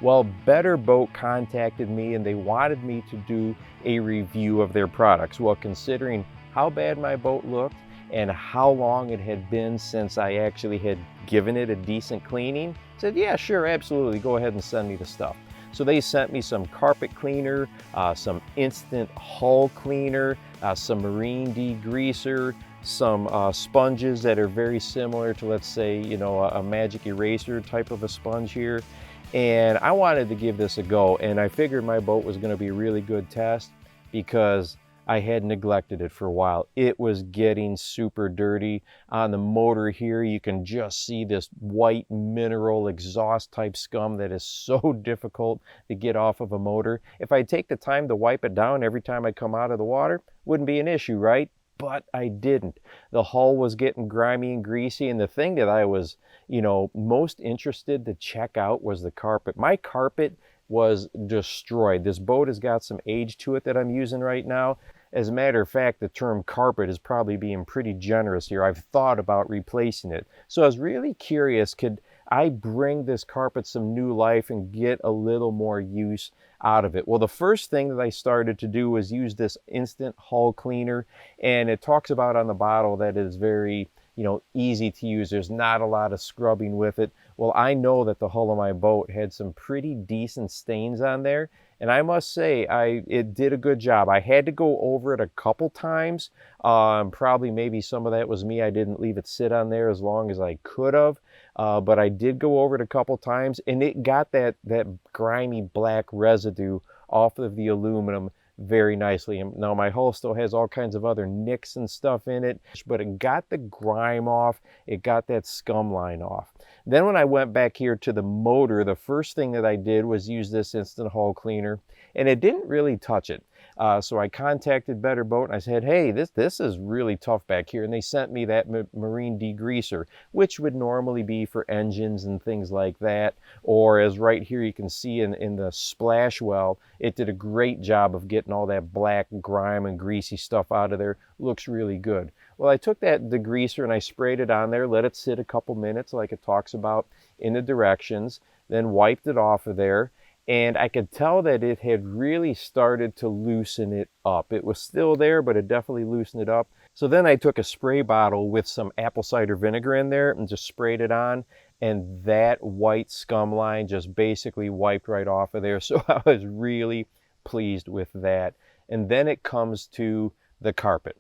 Well, Better Boat contacted me and they wanted me to do a review of their products. Well, considering how bad my boat looked and how long it had been since I actually had given it a decent cleaning, I said, yeah, sure, absolutely, go ahead and send me the stuff. So they sent me some carpet cleaner, some instant hull cleaner, some marine degreaser, some sponges that are very similar to, let's say, a magic eraser type of a sponge here. And I wanted to give this a go, and I figured my boat was going to be a really good test because I had neglected it for a while. It was getting super dirty. On the motor here, you can just see this white mineral exhaust type scum that is so difficult to get off of a motor. If I take the time to wipe it down every time I come out of the water, wouldn't be an issue, right? But I didn't. The hull was getting grimy and greasy, and the thing that I was, most interested to check out was the carpet. My carpet was destroyed. This boat has got some age to it that I'm using right now. As a matter of fact, the term carpet is probably being pretty generous here. I've thought about replacing it. So I was really curious, could I bring this carpet some new life and get a little more use out of it? Well, the first thing that I started to do was use this instant hull cleaner, and it talks about on the bottle that it is very easy to use. There's not a lot of scrubbing with it. Well, I know that the hull of my boat had some pretty decent stains on there, and I must say it did a good job. I had to go over it a couple times. Probably maybe some of that was me. I didn't leave it sit on there as long as I could have, but I did go over it a couple times, and it got that grimy black residue off of the aluminum very nicely. And now my hull still has all kinds of other nicks and stuff in it, but it got the grime off, it got that scum line off. Then when I went back here to the motor, the first thing that I did was use this instant hull cleaner, and it didn't really touch it. So I contacted Better Boat and I said, hey, this is really tough back here. And they sent me that marine degreaser, which would normally be for engines and things like that. Or as right here you can see in the splash well, it did a great job of getting all that black grime and greasy stuff out of there. Looks really good. Well, I took that degreaser and I sprayed it on there, let it sit a couple minutes like it talks about in the directions, then wiped it off of there. And I could tell that it had really started to loosen it up. It was still there, but it definitely loosened it up. So then I took a spray bottle with some apple cider vinegar in there and just sprayed it on, and that white scum line just basically wiped right off of there. So I was really pleased with that. And then it comes to the carpet.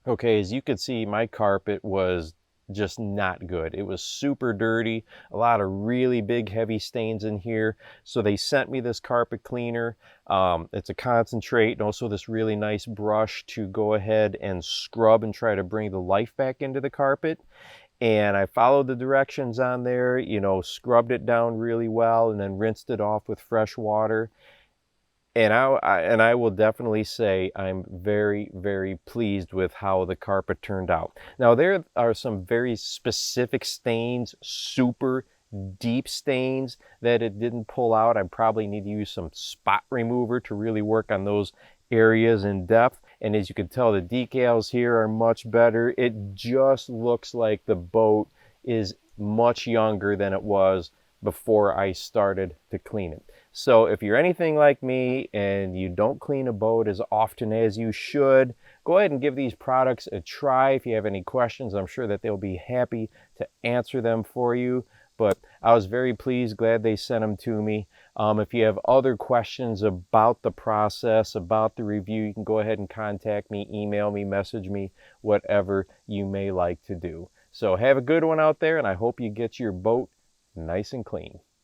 Okay, as you can see, my carpet was just not good. It was super dirty, a lot of really big heavy stains in here. So they sent me this carpet cleaner. It's a concentrate and also this really nice brush to go ahead and scrub and try to bring the life back into the carpet. And I followed the directions on there, scrubbed it down really well and then rinsed it off with fresh water. And I will definitely say I'm very, very pleased with how the carpet turned out. Now, there are some very specific stains, super deep stains that it didn't pull out. I probably need to use some spot remover to really work on those areas in depth. And as you can tell, the decals here are much better. It just looks like the boat is much younger than it was before I started to clean it. So if you're anything like me and you don't clean a boat as often as you should, go ahead and give these products a try. If you have any questions, I'm sure that they'll be happy to answer them for you. But I was very pleased, glad they sent them to me. If you have other questions about the process, about the review, you can go ahead and contact me, email me, message me, whatever you may like to do. So have a good one out there, and I hope you get your boat nice and clean.